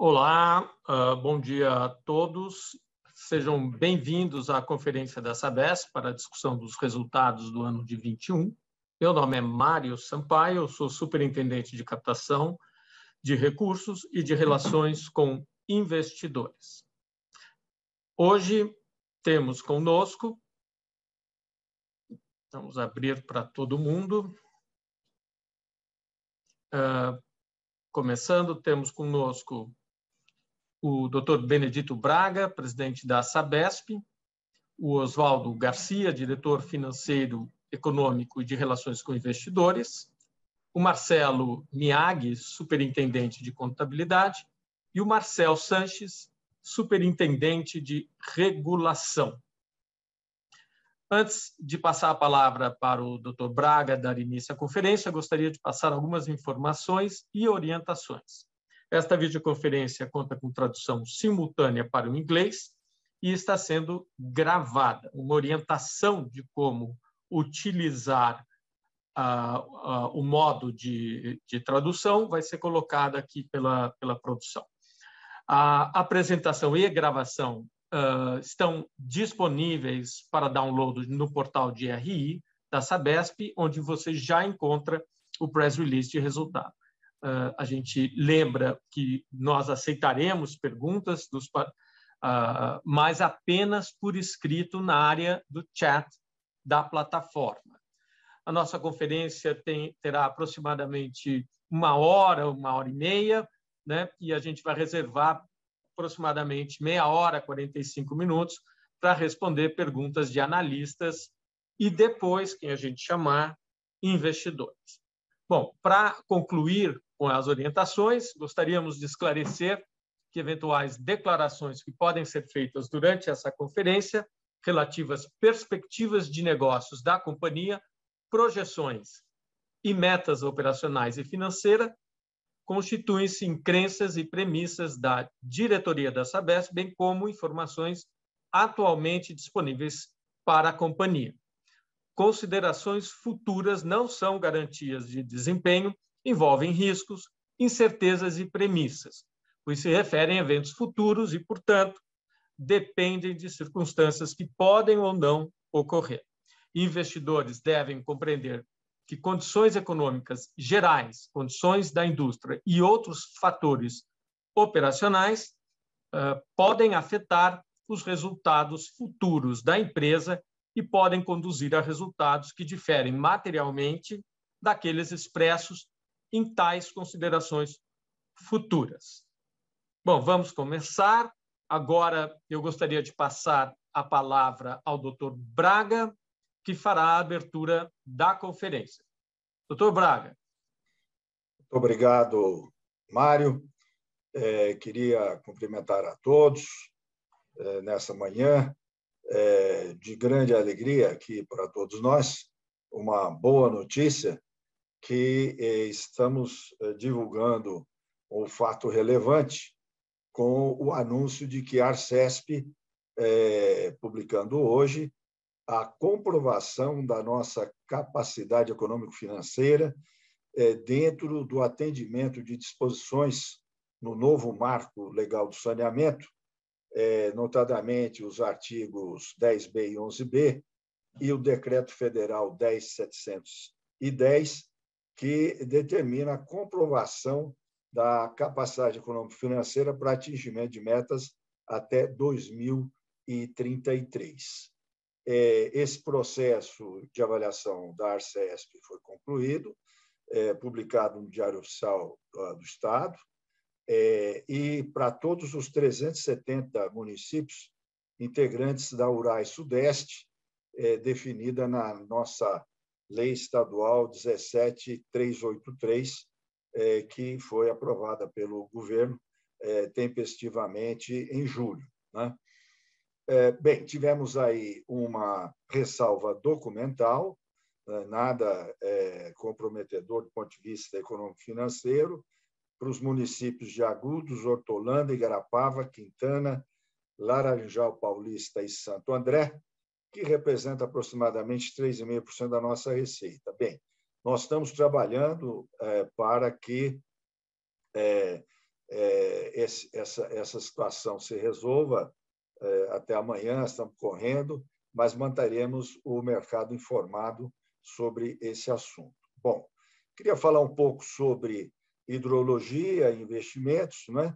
Olá, bom dia a todos. Sejam bem-vindos à conferência da Sabesp para a discussão dos resultados do ano de 21. Meu nome é Mário Sampaio, eu sou superintendente de captação de recursos e de relações com investidores. Hoje temos conosco, vamos abrir para todo mundo. Começando, temos conosco o Dr. Benedito Braga, presidente da Sabesp, o Oswaldo Garcia, diretor financeiro, econômico e de relações com investidores, o Marcelo Miag, superintendente de contabilidade, e o Marcel Sanches, superintendente de regulação. Antes de passar a palavra para o Dr. Braga dar início à conferência, gostaria de passar algumas informações e orientações. Esta videoconferência conta com tradução simultânea para o inglês e está sendo gravada. Uma orientação de como utilizar o modo de tradução vai ser colocada aqui pela produção. A apresentação e a gravação estão disponíveis para download no portal de RI da Sabesp, onde você já encontra o press release de resultado. A gente lembra que nós aceitaremos perguntas, mas apenas por escrito na área do chat da plataforma. A nossa conferência terá aproximadamente uma hora e meia, né? E a gente vai reservar aproximadamente meia hora, 45 minutos, para responder perguntas de analistas e depois, quem a gente chamar, investidores. Bom, para concluir com as orientações, gostaríamos de esclarecer que eventuais declarações que podem ser feitas durante essa conferência, relativas às perspectivas de negócios da companhia, projeções e metas operacionais e financeiras, constituem-se em crenças e premissas da diretoria da Sabesp, bem como informações atualmente disponíveis para a companhia. Considerações futuras não são garantias de desempenho, envolvem riscos, incertezas e premissas, pois se referem a eventos futuros e, portanto, dependem de circunstâncias que podem ou não ocorrer. Investidores devem compreender que condições econômicas gerais, condições da indústria e outros fatores operacionais podem afetar os resultados futuros da empresa e podem conduzir a resultados que diferem materialmente daqueles expressos em tais considerações futuras. Bom, vamos começar. Agora eu gostaria de passar a palavra ao Dr. Braga, que fará a abertura da conferência. Dr. Braga. Muito obrigado, Mário. Queria cumprimentar a todos nessa manhã de grande alegria aqui para todos nós. Uma boa notícia que estamos divulgando um fato relevante com o anúncio de que a Arcesp, publicando hoje, a comprovação da nossa capacidade econômico-financeira dentro do atendimento de disposições no novo marco legal do saneamento, notadamente os artigos 10b e 11b e o Decreto Federal 10.710, que determina a comprovação da capacidade econômico-financeira para atingimento de metas até 2033. Esse processo de avaliação da Arcesp foi concluído, publicado no Diário Oficial do Estado, e para todos os 370 municípios integrantes da URAI Sudeste, definida na nossa Lei Estadual 17.383, que foi aprovada pelo governo tempestivamente em julho, né? Bem, tivemos aí uma ressalva documental, nada comprometedor do ponto de vista econômico-financeiro, para os municípios de Agudos, Hortolândia, Igarapava, Quintana, Laranjal Paulista e Santo André, que representa aproximadamente 3,5% da nossa receita. Bem, nós estamos trabalhando para que essa situação se resolva até amanhã, estamos correndo, mas manteremos o mercado informado sobre esse assunto. Bom, queria falar um pouco sobre hidrologia e investimentos, né?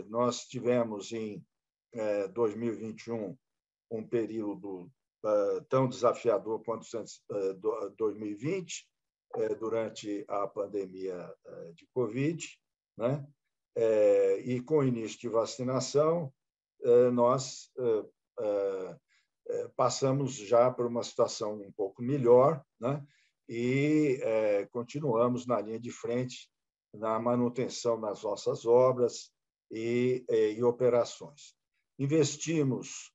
Nós tivemos em 2021 um período tão desafiador quanto 2020, durante a pandemia de Covid, né? E com o início de vacinação, nós passamos já por uma situação um pouco melhor, né? E continuamos na linha de frente na manutenção das nossas obras e operações. Investimos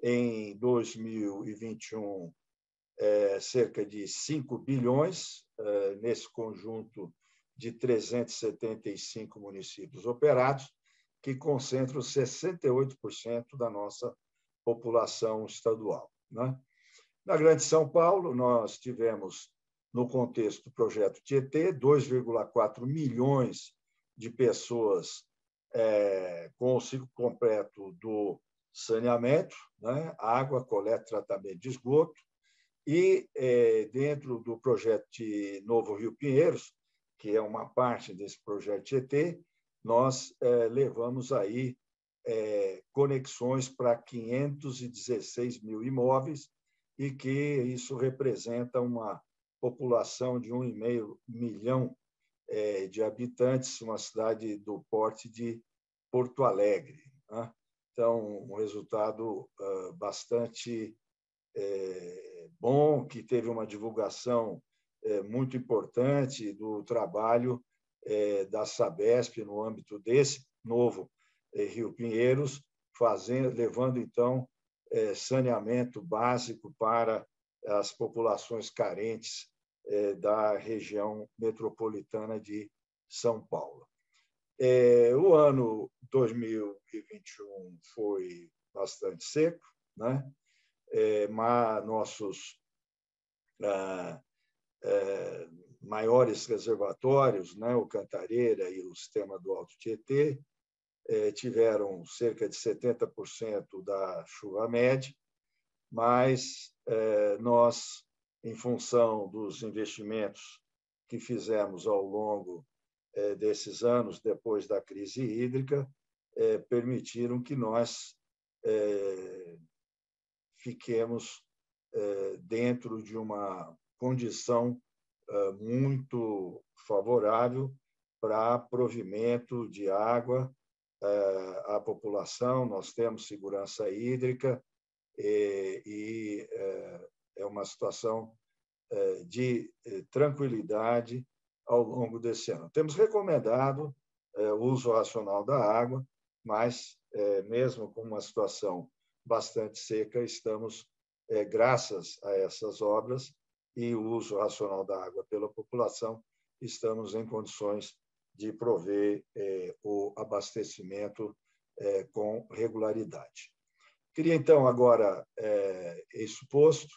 em 2021 cerca de 5 bilhões nesse conjunto de 375 municípios operados, que concentram 68% da nossa população estadual, né? Na Grande São Paulo, nós tivemos, no contexto do projeto Tietê, 2,4 milhões de pessoas com o ciclo completo do saneamento, né? Água, coleta, tratamento de esgoto. E, dentro do projeto de Novo Rio Pinheiros, que é uma parte desse projeto Tietê, nós levamos aí conexões para 516 mil imóveis, e que isso representa uma população de 1,5 milhão de habitantes, uma cidade do porte de Porto Alegre, né? Então, um resultado bastante bom, que teve uma divulgação muito importante do trabalho da Sabesp no âmbito desse novo Rio Pinheiros, levando, então, saneamento básico para as populações carentes da região metropolitana de São Paulo. O ano 2021 foi bastante seco, né? Mas nossos maiores reservatórios, né, o Cantareira e o sistema do Alto Tietê, tiveram cerca de 70% da chuva média, mas nós, em função dos investimentos que fizemos ao longo desses anos, depois da crise hídrica, permitiram que nós fiquemos dentro de uma condição muito favorável para provimento de água à população. Nós temos segurança hídrica e é uma situação de tranquilidade ao longo desse ano. Temos recomendado o uso racional da água, mas, mesmo com uma situação bastante seca, estamos, graças a essas obras e o uso racional da água pela população, estamos em condições de prover o abastecimento com regularidade. Queria, então, agora, isso posto,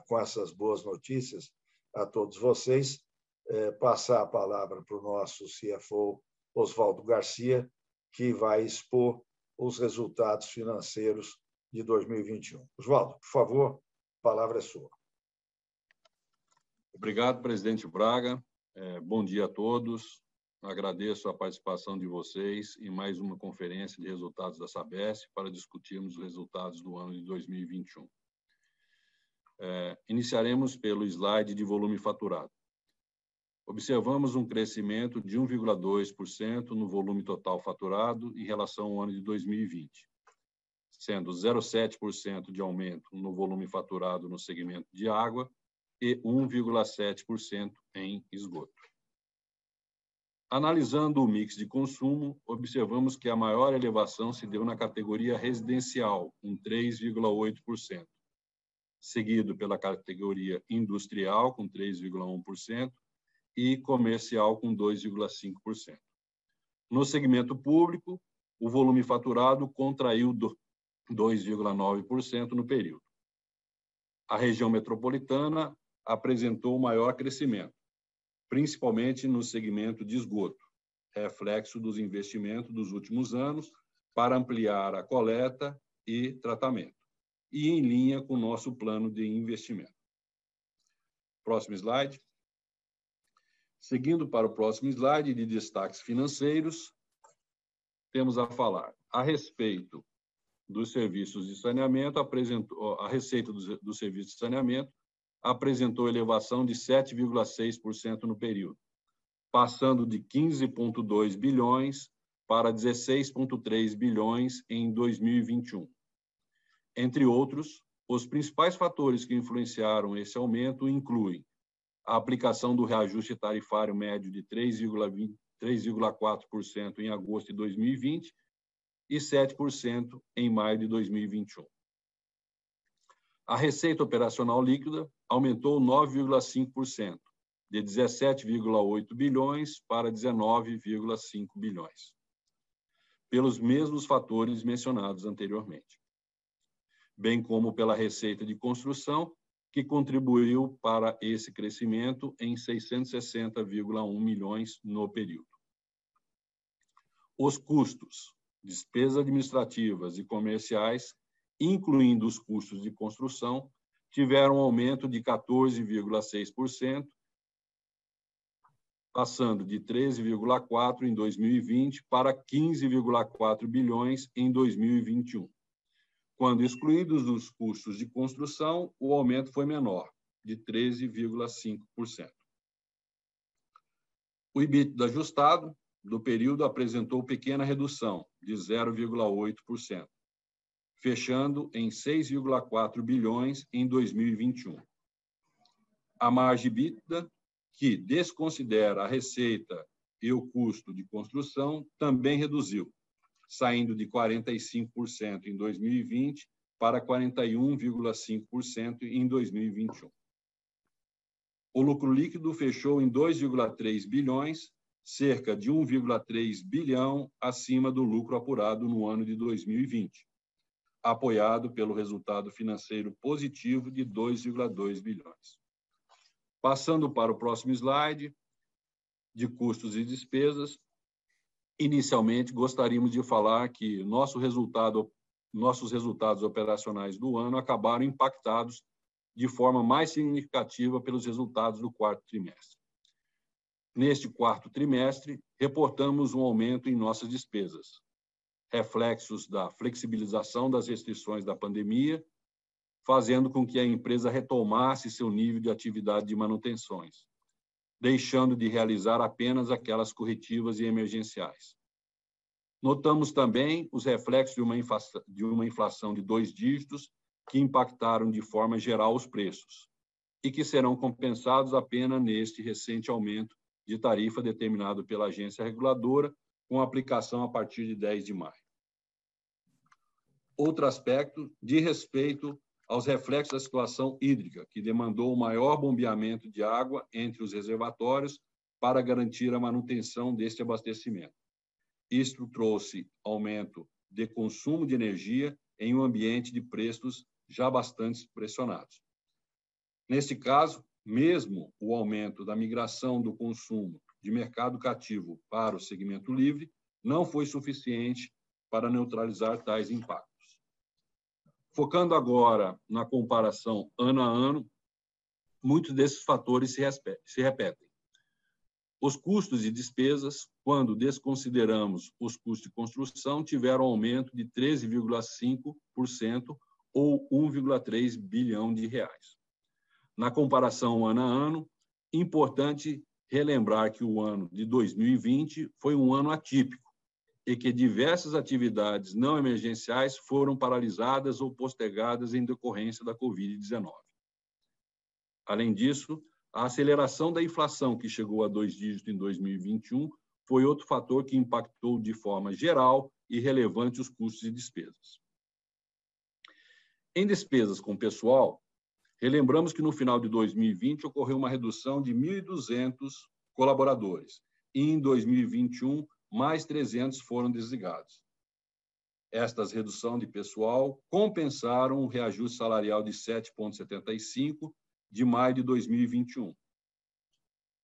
com essas boas notícias a todos vocês, passar a palavra para o nosso CFO, Oswaldo Garcia, que vai expor os resultados financeiros de 2021. Oswaldo, por favor, a palavra é sua. Obrigado, presidente Braga. Bom dia a todos. Agradeço a participação de vocês em mais uma conferência de resultados da Sabesp para discutirmos os resultados do ano de 2021. Iniciaremos pelo slide de volume faturado. Observamos um crescimento de 1,2% no volume total faturado em relação ao ano de 2020, sendo 0,7% de aumento no volume faturado no segmento de água e 1,7% em esgoto. Analisando o mix de consumo, observamos que a maior elevação se deu na categoria residencial, com 3,8%, seguido pela categoria industrial, com 3,1%, e comercial, com 2,5%. No segmento público, o volume faturado contraiu 2,9% no período. A região metropolitana apresentou o maior crescimento, principalmente no segmento de esgoto, reflexo dos investimentos dos últimos anos para ampliar a coleta e tratamento, e em linha com o nosso plano de investimento. Próximo slide. Seguindo para o próximo slide de destaques financeiros, temos a falar a respeito dos serviços de saneamento. A receita do serviço de saneamento apresentou elevação de 7,6% no período, passando de 15,2 bilhões para 16,3 bilhões em 2021. Entre outros, os principais fatores que influenciaram esse aumento incluem a aplicação do reajuste tarifário médio de 3,4% em agosto de 2020 e 7% em maio de 2021. A receita operacional líquida aumentou 9,5%, de 17,8 bilhões para 19,5 bilhões, pelos mesmos fatores mencionados anteriormente, bem como pela receita de construção, que contribuiu para esse crescimento em 660,1 milhões no período. Os custos, despesas administrativas e comerciais, incluindo os custos de construção, tiveram um aumento de 14,6%, passando de 13,4 em 2020 para 15,4 bilhões em 2021. Quando excluídos os custos de construção, o aumento foi menor, de 13,5%. O EBITDA ajustado do período apresentou pequena redução, de 0,8%, fechando em 6,4 bilhões em 2021. A margem EBITDA, que desconsidera a receita e o custo de construção, também reduziu, saindo de 45% em 2020 para 41,5% em 2021. O lucro líquido fechou em 2,3 bilhões, cerca de 1,3 bilhão acima do lucro apurado no ano de 2020, apoiado pelo resultado financeiro positivo de 2,2 bilhões. Passando para o próximo slide, de custos e despesas, inicialmente gostaríamos de falar que nossos resultados operacionais do ano acabaram impactados de forma mais significativa pelos resultados do quarto trimestre. Neste quarto trimestre, reportamos um aumento em nossas despesas, reflexos da flexibilização das restrições da pandemia, fazendo com que a empresa retomasse seu nível de atividade de manutenções, deixando de realizar apenas aquelas corretivas e emergenciais. Notamos também os reflexos de uma inflação de 2 dígitos que impactaram de forma geral os preços e que serão compensados apenas neste recente aumento de tarifa determinado pela agência reguladora, com aplicação a partir de 10 de maio. Outro aspecto diz respeito aos reflexos da situação hídrica, que demandou o maior bombeamento de água entre os reservatórios para garantir a manutenção deste abastecimento. Isto trouxe aumento de consumo de energia em um ambiente de preços já bastante pressionados. Neste caso, mesmo o aumento da migração do consumo de mercado cativo para o segmento livre não foi suficiente para neutralizar tais impactos. Focando agora na comparação ano a ano, muitos desses fatores se repetem. Os custos e despesas, quando desconsideramos os custos de construção, tiveram aumento de 13,5% ou 1,3 bilhão de reais. Na comparação ano a ano, importante relembrar que o ano de 2020 foi um ano atípico e que diversas atividades não emergenciais foram paralisadas ou postergadas em decorrência da Covid-19. Além disso, a aceleração da inflação, que chegou a 2 dígitos em 2021, foi outro fator que impactou de forma geral e relevante os custos e despesas. Em despesas com pessoal, relembramos que no final de 2020 ocorreu uma redução de 1.200 colaboradores e em 2021 mais 300 foram desligados. Estas reduções de pessoal compensaram o reajuste salarial de 7,75 de maio de 2021.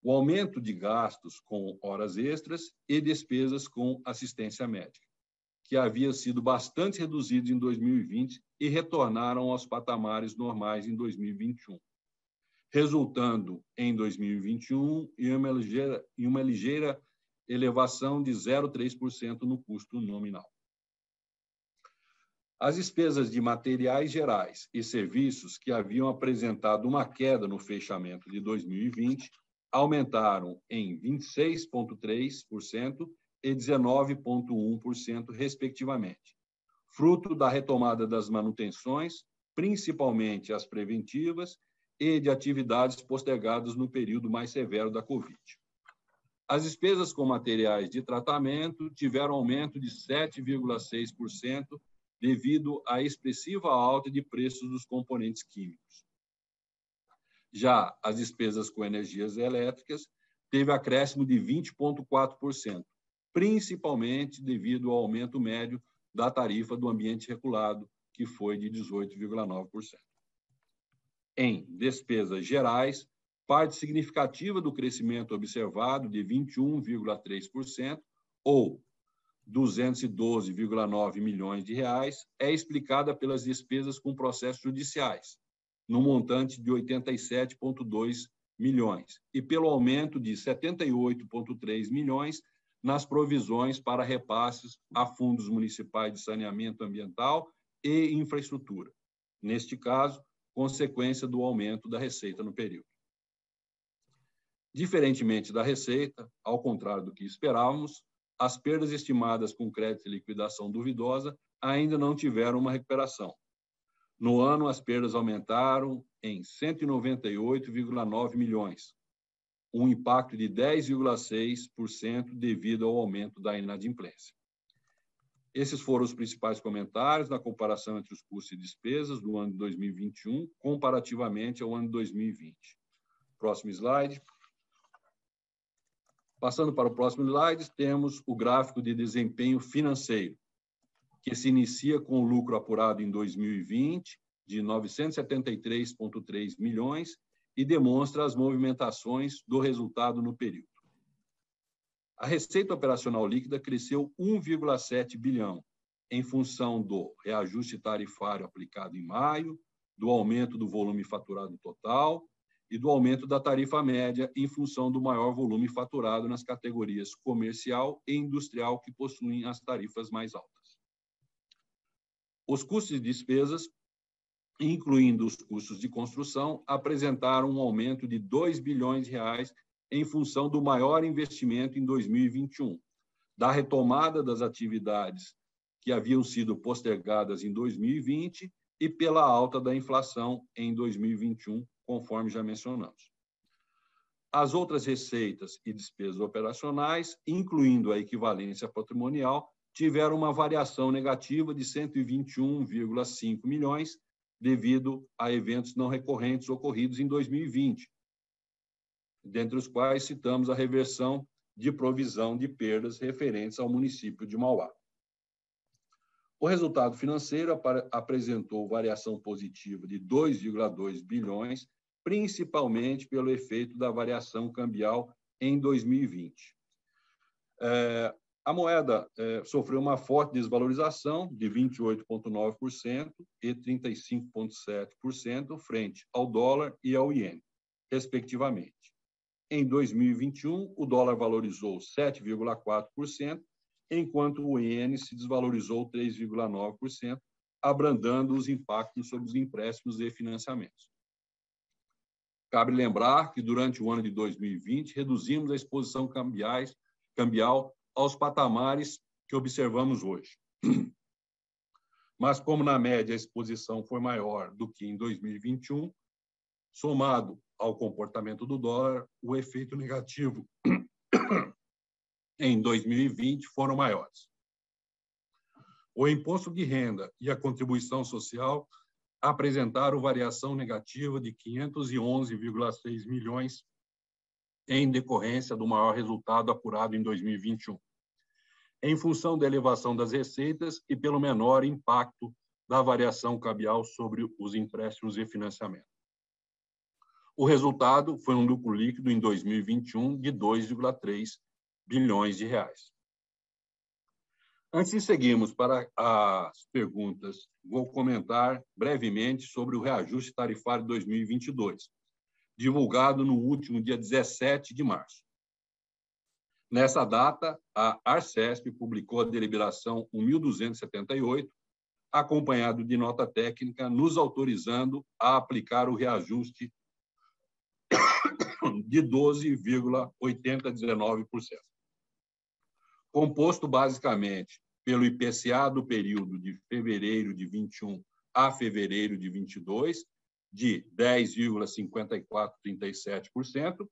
o aumento de gastos com horas extras e despesas com assistência médica, que haviam sido bastante reduzidos em 2020 e retornaram aos patamares normais em 2021, resultando em 2021 em uma ligeira elevação de 0,3% no custo nominal. As despesas de materiais gerais e serviços, que haviam apresentado uma queda no fechamento de 2020, aumentaram em 26,3% e 19,1%, respectivamente, fruto da retomada das manutenções, principalmente as preventivas, e de atividades postergadas no período mais severo da Covid. As despesas com materiais de tratamento tiveram aumento de 7,6%, devido à expressiva alta de preços dos componentes químicos. Já as despesas com energias elétricas teve acréscimo de 20,4%, principalmente devido ao aumento médio da tarifa do ambiente regulado, que foi de 18,9%. Em despesas gerais, parte significativa do crescimento observado de 21,3%, ou 212,9 milhões de reais, é explicada pelas despesas com processos judiciais, no montante de 87,2 milhões, e pelo aumento de 78,3 milhões nas provisões para repasses a fundos municipais de saneamento ambiental e infraestrutura, neste caso, consequência do aumento da receita no período. Diferentemente da receita, ao contrário do que esperávamos, as perdas estimadas com crédito e liquidação duvidosa ainda não tiveram uma recuperação. No ano, as perdas aumentaram em 198,9 milhões, um impacto de 10,6% devido ao aumento da inadimplência. Esses foram os principais comentários na comparação entre os custos e despesas do ano de 2021, comparativamente ao ano de 2020. Próximo slide. Passando para o próximo slide, temos o gráfico de desempenho financeiro, que se inicia com o lucro apurado em 2020 de 973,3 milhões e demonstra as movimentações do resultado no período. A receita operacional líquida cresceu 1,7 bilhão, em função do reajuste tarifário aplicado em maio, do aumento do volume faturado total e do aumento da tarifa média em função do maior volume faturado nas categorias comercial e industrial, que possuem as tarifas mais altas. Os custos e despesas, incluindo os custos de construção, apresentaram um aumento de 2 bilhões de reais em função do maior investimento em 2021, da retomada das atividades que haviam sido postergadas em 2020 e pela alta da inflação em 2021, conforme já mencionamos. As outras receitas e despesas operacionais, incluindo a equivalência patrimonial, tiveram uma variação negativa de 121,5 milhões, devido a eventos não recorrentes ocorridos em 2020, dentre os quais citamos a reversão de provisão de perdas referentes ao município de Mauá. O resultado financeiro apresentou variação positiva de 2,2 bilhões, principalmente pelo efeito da variação cambial em 2020. A moeda sofreu uma forte desvalorização de 28,9% e 35,7% frente ao dólar e ao iene, respectivamente. Em 2021, o dólar valorizou 7,4%, enquanto o iene se desvalorizou 3,9%, abrandando os impactos sobre os empréstimos e financiamentos. Cabe lembrar que, durante o ano de 2020, reduzimos a exposição cambial aos patamares que observamos hoje. Mas, como na média a exposição foi maior do que em 2021, somado ao comportamento do dólar, o efeito negativo em 2020 foram maiores. O imposto de renda e a contribuição social apresentaram variação negativa de 511,6 milhões em decorrência do maior resultado apurado em 2021, em função da elevação das receitas e pelo menor impacto da variação cambial sobre os empréstimos e financiamento. O resultado foi um lucro líquido em 2021 de 2,3 bilhões de reais. Antes de seguirmos para as perguntas, vou comentar brevemente sobre o reajuste tarifário 2022, divulgado no último dia 17 de março. Nessa data, a Arcesp publicou a deliberação 1278, acompanhado de nota técnica, nos autorizando a aplicar o reajuste de 12,8019%. Composto basicamente pelo IPCA do período de fevereiro de 21 a fevereiro de 22, de 10,5437%,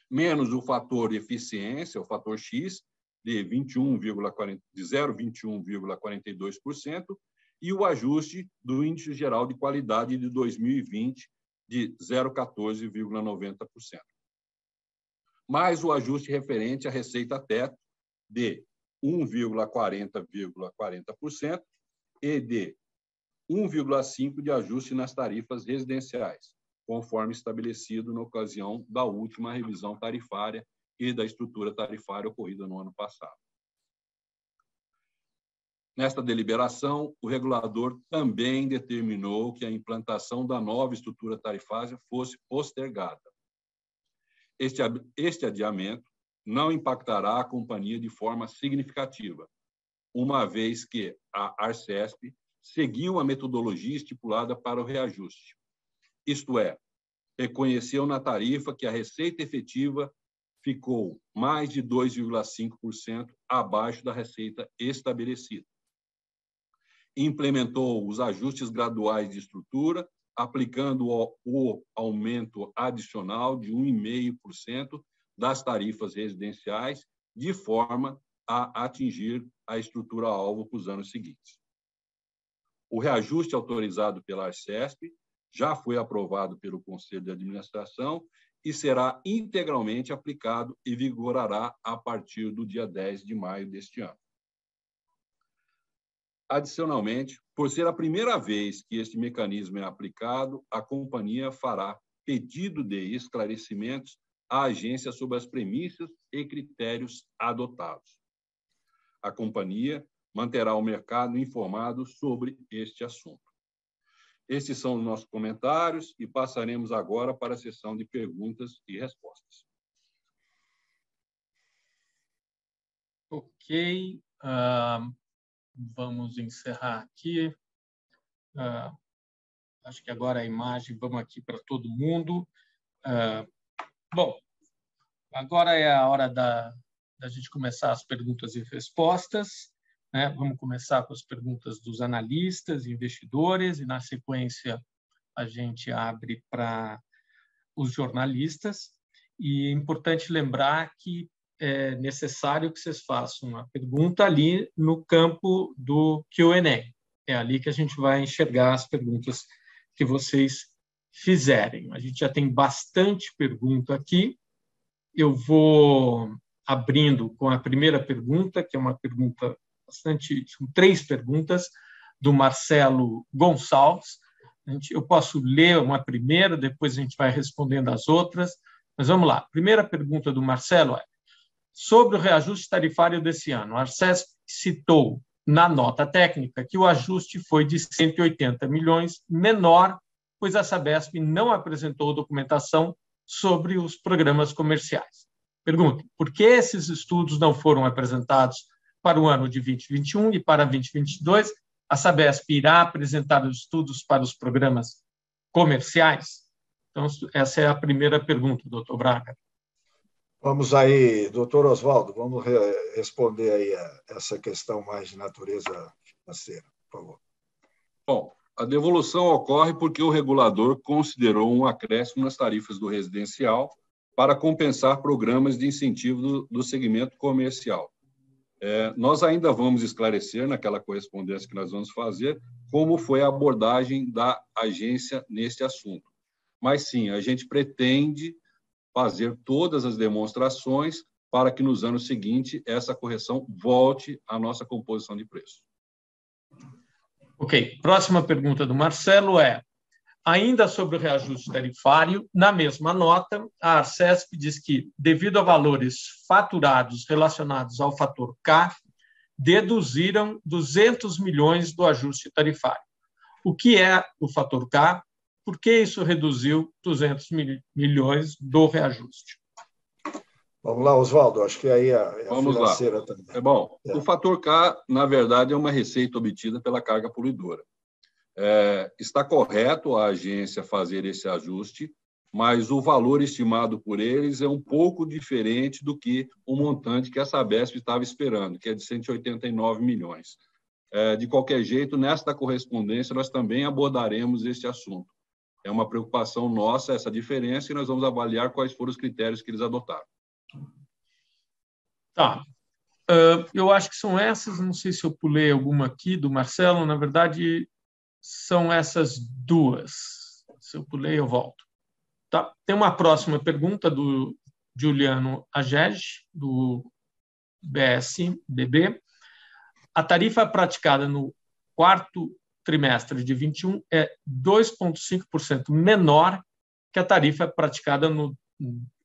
menos o fator eficiência, o fator X, de 0,21,42%, e o ajuste do Índice Geral de Qualidade de 2020, de 0,14,90%. Mais o ajuste referente à receita-teto, de 1,40% e de 1,5% de ajuste nas tarifas residenciais, conforme estabelecido na ocasião da última revisão tarifária e da estrutura tarifária ocorrida no ano passado. Nesta deliberação, o regulador também determinou que a implantação da nova estrutura tarifária fosse postergada. Este adiamento não impactará a companhia de forma significativa, uma vez que a Arcesp seguiu a metodologia estipulada para o reajuste. Isto é, reconheceu na tarifa que a receita efetiva ficou mais de 2,5% abaixo da receita estabelecida. Implementou os ajustes graduais de estrutura, aplicando o aumento adicional de 1,5% das tarifas residenciais, de forma a atingir a estrutura-alvo para os anos seguintes. O reajuste autorizado pela Arcesp já foi aprovado pelo Conselho de Administração e será integralmente aplicado e vigorará a partir do dia 10 de maio deste ano. Adicionalmente, por ser a primeira vez que este mecanismo é aplicado, a companhia fará pedido de esclarecimentos à agência sobre as premissas e critérios adotados. A companhia manterá o mercado informado sobre este assunto. Estes são os nossos comentários e passaremos agora para a sessão de perguntas e respostas. Ok, vamos encerrar aqui. Acho que agora a imagem, vamos aqui para todo mundo. Bom, agora é a hora da gente começar as perguntas e respostas, né? Vamos começar com as perguntas dos analistas, investidores, e, na sequência, a gente abre para os jornalistas. E é importante lembrar que é necessário que vocês façam a pergunta ali no campo do Q&A. É ali que a gente vai enxergar as perguntas que vocês fizerem. A gente já tem bastante pergunta aqui. Eu vou abrindo com a primeira pergunta, que é uma pergunta bastante... São 3 perguntas, do Marcelo Gonçalves. Eu posso ler uma primeira, depois a gente vai respondendo as outras. Mas vamos lá. A primeira pergunta do Marcelo é: sobre o reajuste tarifário desse ano, a Arcesp citou na nota técnica que o ajuste foi de 180 milhões, menor, pois a Sabesp não apresentou documentação sobre os programas comerciais. Pergunta: por que esses estudos não foram apresentados para o ano de 2021 e para 2022? A Sabesp irá apresentar os estudos para os programas comerciais? Então, essa é a primeira pergunta, doutor Braga. Vamos aí, doutor Oswaldo, vamos responder aí essa questão mais de natureza financeira, por favor. Bom, a devolução ocorre porque o regulador considerou um acréscimo nas tarifas do residencial para compensar programas de incentivo do segmento comercial. Nós ainda vamos esclarecer, naquela correspondência que nós vamos fazer, como foi a abordagem da agência neste assunto. Mas, sim, a gente pretende fazer todas as demonstrações para que, nos anos seguintes, essa correção volte à nossa composição de preço. Ok. Próxima pergunta do Marcelo é: Ainda sobre o reajuste tarifário, na mesma nota, a Arcesp diz que, devido a valores faturados relacionados ao fator K, deduziram 200 milhões do ajuste tarifário. O que é o fator K? Por que isso reduziu 200 milhões do reajuste? Vamos lá, Oswaldo, acho que aí é a financeira lá. também. O fator K, na verdade, é uma receita obtida pela carga poluidora. Está correto a agência fazer esse ajuste, mas o valor estimado por eles é um pouco diferente do que o montante que a Sabesp estava esperando, que é de 189 milhões. De qualquer jeito, nesta correspondência, nós também abordaremos este assunto. É uma preocupação nossa essa diferença e nós vamos avaliar quais foram os critérios que eles adotaram. Tá. Eu acho que são essas, não sei se eu pulei alguma aqui do Marcelo, na verdade, são essas duas. Se eu pulei, eu volto. Tá. Tem uma próxima pergunta do Juliano Agege, do BSDB. A tarifa praticada no quarto trimestre de 21 é 2,5% menor que a tarifa praticada no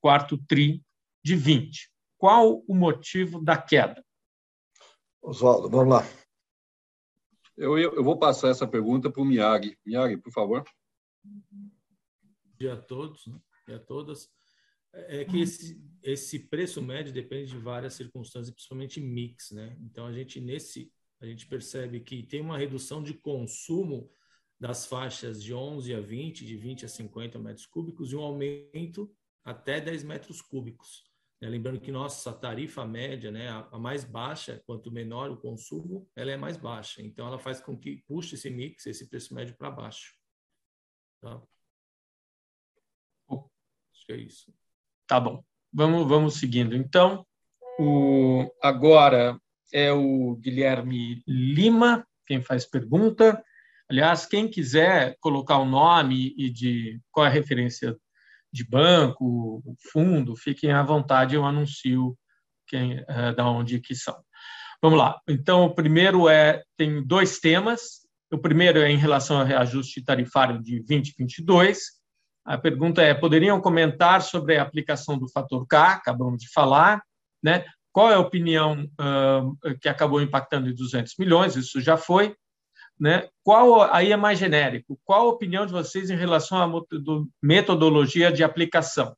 quarto tri de 20. Qual o motivo da queda? Oswaldo, vamos lá. Eu vou passar essa pergunta para o Miyagi. Miyagi, por favor. Bom dia a todos, né? E a todas. É que esse preço médio depende de várias circunstâncias, principalmente mix, né? Então, a gente percebe que tem uma redução de consumo das faixas de 11 a 20, de 20 a 50 metros cúbicos e um aumento até 10 metros cúbicos. Lembrando que nossa tarifa média, né, a mais baixa, quanto menor o consumo, ela é mais baixa. Então, ela faz com que puxe esse mix, esse preço médio para baixo. Tá? Acho que é isso. Tá bom. Vamos seguindo. Então, agora é o Guilherme Lima quem faz pergunta. Aliás, quem quiser colocar o nome e de qual é a referência de banco, fundo, fiquem à vontade, eu anuncio da onde que são. Vamos lá. Então, o primeiro tem dois temas. O primeiro é em relação ao reajuste tarifário de 2022. A pergunta é: poderiam comentar sobre a aplicação do fator K? Acabamos de falar, né? Qual é a opinião que acabou impactando em 200 milhões? Isso já foi. Né? Aí é mais genérico. Qual a opinião de vocês em relação à metodologia de aplicação?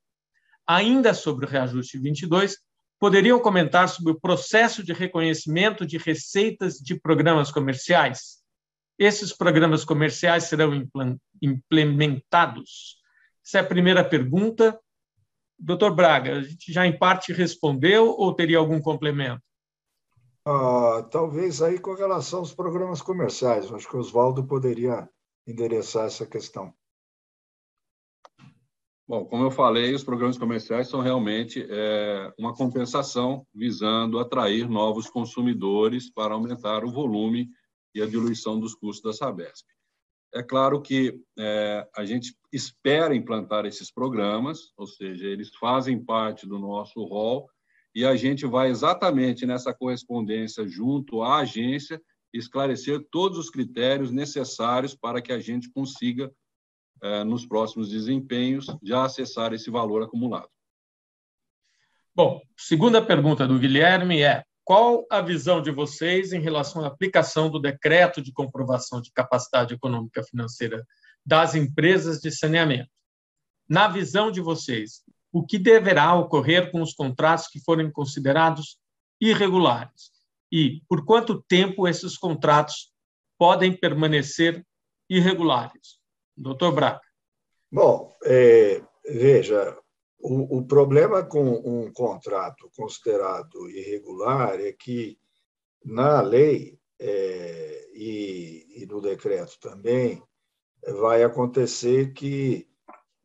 Ainda sobre o reajuste 22, poderiam comentar sobre o processo de reconhecimento de receitas de programas comerciais? Esses programas comerciais serão implementados? Essa é a primeira pergunta. Doutor Braga, a gente já em parte respondeu ou teria algum complemento? Talvez aí com relação aos programas comerciais. Acho que o Oswaldo poderia endereçar essa questão. Bom, como eu falei, os programas comerciais são realmente uma compensação visando atrair novos consumidores para aumentar o volume e a diluição dos custos da Sabesp. É claro que a gente espera implantar esses programas, ou seja, eles fazem parte do nosso rol, e a gente vai exatamente nessa correspondência junto à agência esclarecer todos os critérios necessários para que a gente consiga, nos próximos desempenhos, já acessar esse valor acumulado. Bom, segunda pergunta do Guilherme é: qual a visão de vocês em relação à aplicação do decreto de comprovação de capacidade econômica financeira das empresas de saneamento? Na visão de vocês, o que deverá ocorrer com os contratos que forem considerados irregulares? E por quanto tempo esses contratos podem permanecer irregulares? Doutor Braga. Bom, veja, o problema com um contrato considerado irregular é que, na lei e no decreto também, vai acontecer que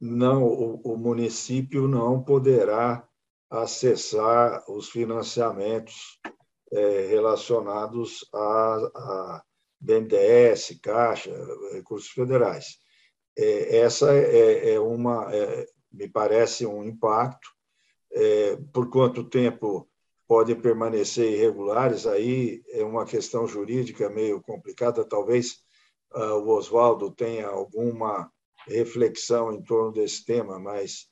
o município não poderá acessar os financiamentos relacionados a BNDES, Caixa, recursos federais. Essa me parece um impacto. Por quanto tempo podem permanecer irregulares, aí é uma questão jurídica meio complicada. Talvez o Oswaldo tenha alguma reflexão em torno desse tema, mas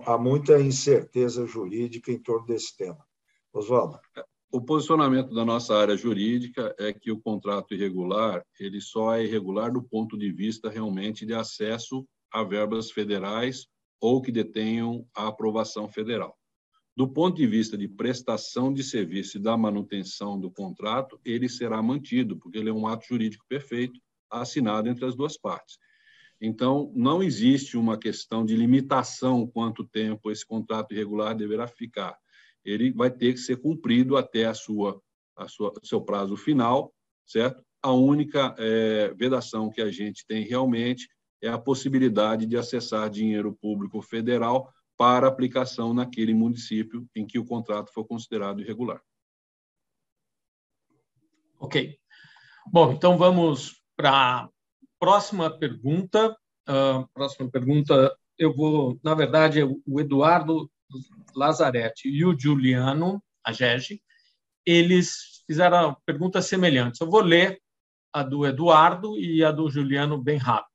há muita incerteza jurídica em torno desse tema. Oswaldo. O posicionamento da nossa área jurídica é que o contrato irregular ele só é irregular do ponto de vista realmente de acesso a verbas federais ou que detenham a aprovação federal. Do ponto de vista de prestação de serviço e da manutenção do contrato, ele será mantido, porque ele é um ato jurídico perfeito, assinado entre as duas partes. Então, não existe uma questão de limitação quanto tempo esse contrato irregular deverá ficar. Ele vai ter que ser cumprido até seu prazo final, certo? A única vedação que a gente tem realmente é a possibilidade de acessar dinheiro público federal para aplicação naquele município em que o contrato for considerado irregular. Ok. Bom, então vamos para a próxima pergunta. Próxima pergunta, eu vou, na verdade, o Eduardo Lazzaretti e o Juliano Agege, eles fizeram perguntas semelhantes. Eu vou ler a do Eduardo e a do Juliano bem rápido.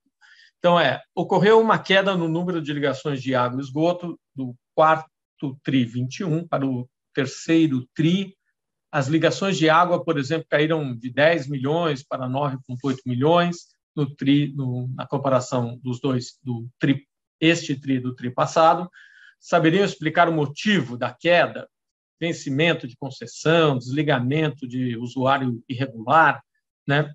Então, ocorreu uma queda no número de ligações de água e esgoto do quarto TRI 21 para o terceiro TRI. As ligações de água, por exemplo, caíram de 10 milhões para 9,8 milhões no TRI, na comparação dos dois, este TRI do TRI passado. Saberiam explicar o motivo da queda? Vencimento de concessão, desligamento de usuário irregular, né?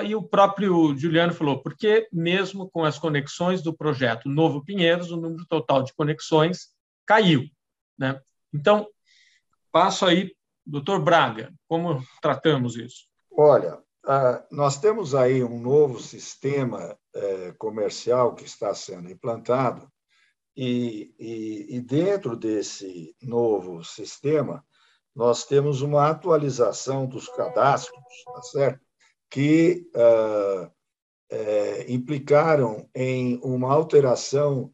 E o próprio Juliano falou, porque mesmo com as conexões do projeto Novo Pinheiros, o número total de conexões caiu, né? Então, passo aí, doutor Braga, como tratamos isso? Olha, nós temos aí um novo sistema comercial que está sendo implantado e dentro desse novo sistema nós temos uma atualização dos cadastros, tá certo? Que implicaram em uma alteração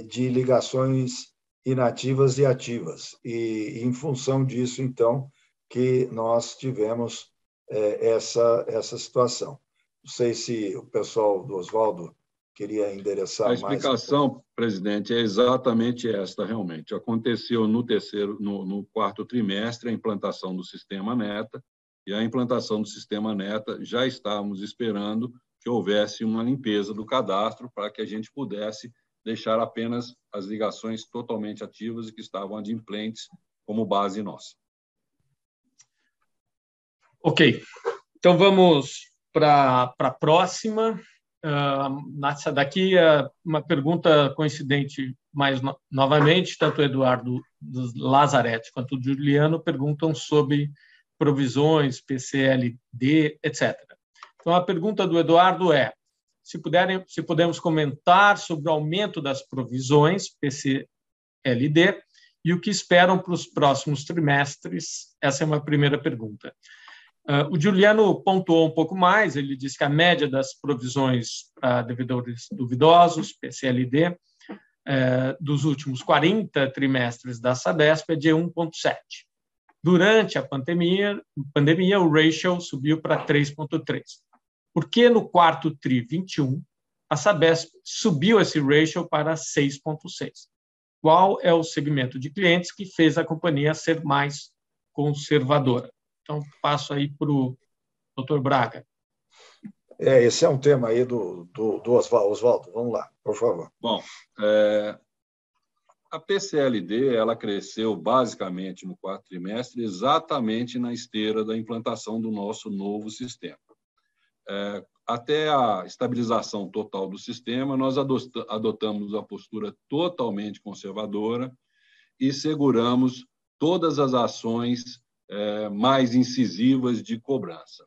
de ligações inativas e ativas. E, em função disso, então, que nós tivemos essa situação. Não sei se o pessoal do Oswaldo queria endereçar mais. A explicação, presidente, é exatamente esta, realmente. Aconteceu no quarto trimestre a implantação do sistema NETA, e a implantação do sistema NETA já estávamos esperando que houvesse uma limpeza do cadastro para que a gente pudesse deixar apenas as ligações totalmente ativas e que estavam adimplentes como base nossa. Ok. Então, vamos para a próxima. Nessa daqui, uma pergunta coincidente, mas, novamente, tanto o Eduardo Lazzaretti quanto o Juliano perguntam sobre provisões, PCLD, etc. Então, a pergunta do Eduardo é, se podemos comentar sobre o aumento das provisões, PCLD, e o que esperam para os próximos trimestres? Essa é uma primeira pergunta. O Juliano pontuou um pouco mais, ele disse que a média das provisões para devedores duvidosos, PCLD, dos últimos 40 trimestres da Sabesp é de 1,7. Durante a pandemia, o ratio subiu para 3,3. Por que no quarto TRI 21, a Sabesp subiu esse ratio para 6,6? Qual é o segmento de clientes que fez a companhia ser mais conservadora? Então, passo aí para o doutor Braga. Esse é um tema aí do Oswaldo. Vamos lá, por favor. Bom, a PCLD ela cresceu basicamente no quarto trimestre, exatamente na esteira da implantação do nosso novo sistema. Até a estabilização total do sistema, nós adotamos a postura totalmente conservadora e seguramos todas as ações mais incisivas de cobrança.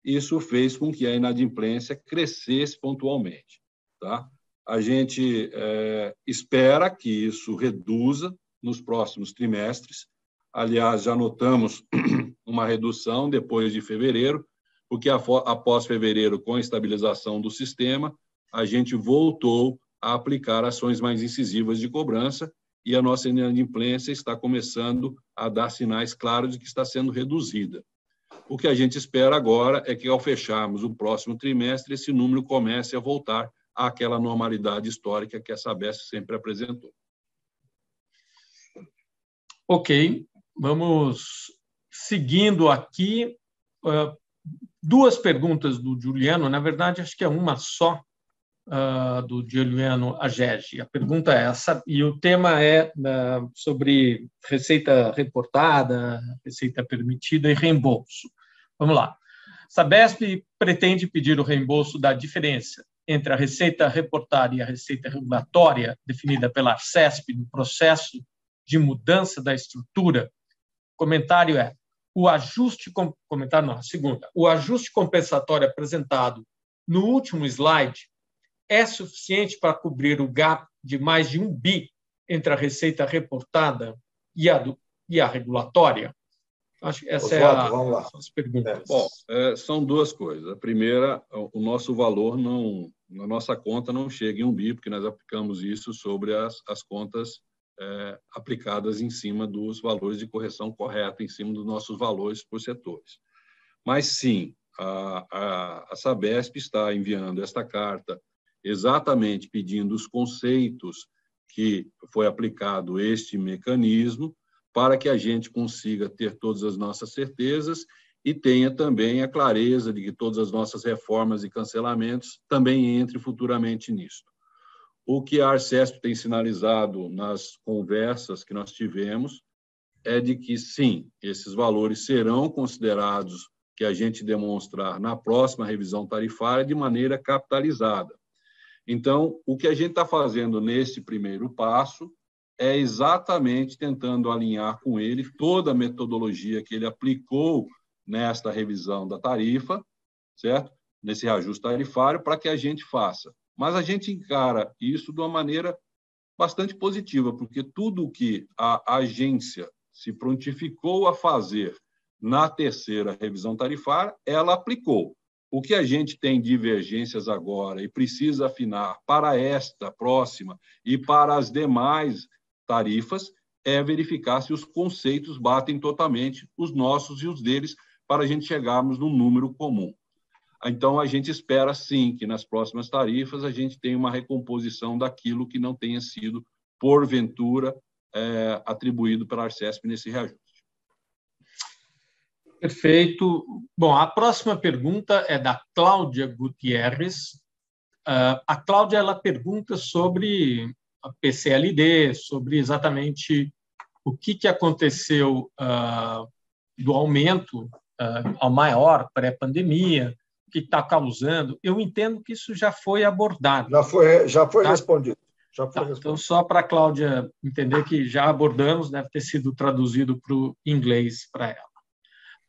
Isso fez com que a inadimplência crescesse pontualmente. Tá? A gente espera que isso reduza nos próximos trimestres. Aliás, já notamos uma redução depois de fevereiro, porque após fevereiro, com a estabilização do sistema, a gente voltou a aplicar ações mais incisivas de cobrança e a nossa inadimplência está começando a dar sinais claros de que está sendo reduzida. O que a gente espera agora é que, ao fecharmos o próximo trimestre, esse número comece a voltar àquela normalidade histórica que a Sabesp sempre apresentou. Ok, vamos seguindo aqui. Duas perguntas do Juliano, na verdade, acho que é uma só, do Juliano Agege. A pergunta é essa, e o tema é sobre receita reportada, receita permitida e reembolso. Vamos lá. Sabesp pretende pedir o reembolso da diferença entre a receita reportada e a receita regulatória definida pela Arcesp no processo de mudança da estrutura. O comentário é: o ajuste compensatório apresentado no último slide é suficiente para cobrir o gap de mais de 1 bi entre a receita reportada e a regulatória? Acho que essa as perguntas. Bom, são duas coisas. A primeira, o nosso valor na nossa conta não chega em 1 bi, porque nós aplicamos isso sobre as contas aplicadas em cima dos valores de correção correta, em cima dos nossos valores por setores. Mas, sim, a Sabesp está enviando esta carta exatamente pedindo os conceitos que foi aplicado este mecanismo para que a gente consiga ter todas as nossas certezas e tenha também a clareza de que todas as nossas reformas e cancelamentos também entrem futuramente nisso. O que a Arcesp tem sinalizado nas conversas que nós tivemos é de que, sim, esses valores serão considerados que a gente demonstrar na próxima revisão tarifária de maneira capitalizada. Então, o que a gente está fazendo nesse primeiro passo é exatamente tentando alinhar com ele toda a metodologia que ele aplicou nesta revisão da tarifa, certo? Nesse reajuste tarifário, para que a gente faça. Mas a gente encara isso de uma maneira bastante positiva, porque tudo o que a agência se prontificou a fazer na terceira revisão tarifária, ela aplicou. O que a gente tem divergências agora e precisa afinar para esta próxima e para as demais tarifas é verificar se os conceitos batem totalmente os nossos e os deles para a gente chegarmos num número comum. Então, a gente espera, sim, que nas próximas tarifas a gente tenha uma recomposição daquilo que não tenha sido, porventura, atribuído pela Arcesp nesse reajuste. Perfeito. Bom, a próxima pergunta é da Cláudia Gutierrez. A Cláudia ela pergunta sobre a PCLD, sobre exatamente o que aconteceu do aumento ao maior pré-pandemia, o que está causando. Eu entendo que isso já foi abordado. Já foi tá? respondido. Então, só para a Cláudia entender que já abordamos, deve ter sido traduzido para o inglês para ela.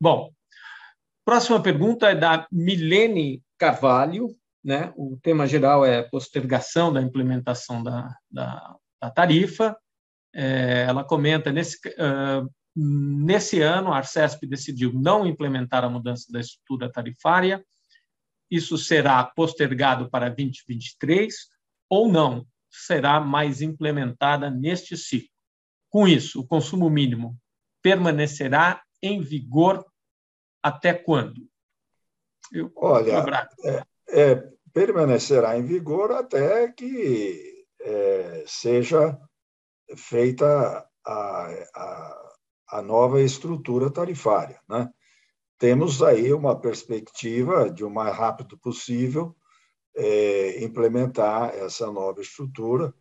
Bom, próxima pergunta é da Milene Carvalho, né? O tema geral é postergação da implementação da tarifa. Ela comenta, nesse ano, a Arcesp decidiu não implementar a mudança da estrutura tarifária. Isso será postergado para 2023 ou não? Será mais implementada neste ciclo. Com isso, o consumo mínimo permanecerá em vigor até quando? Olha, permanecerá em vigor até que seja feita a nova estrutura tarifária, né? Temos aí uma perspectiva de o mais rápido possível implementar essa nova estrutura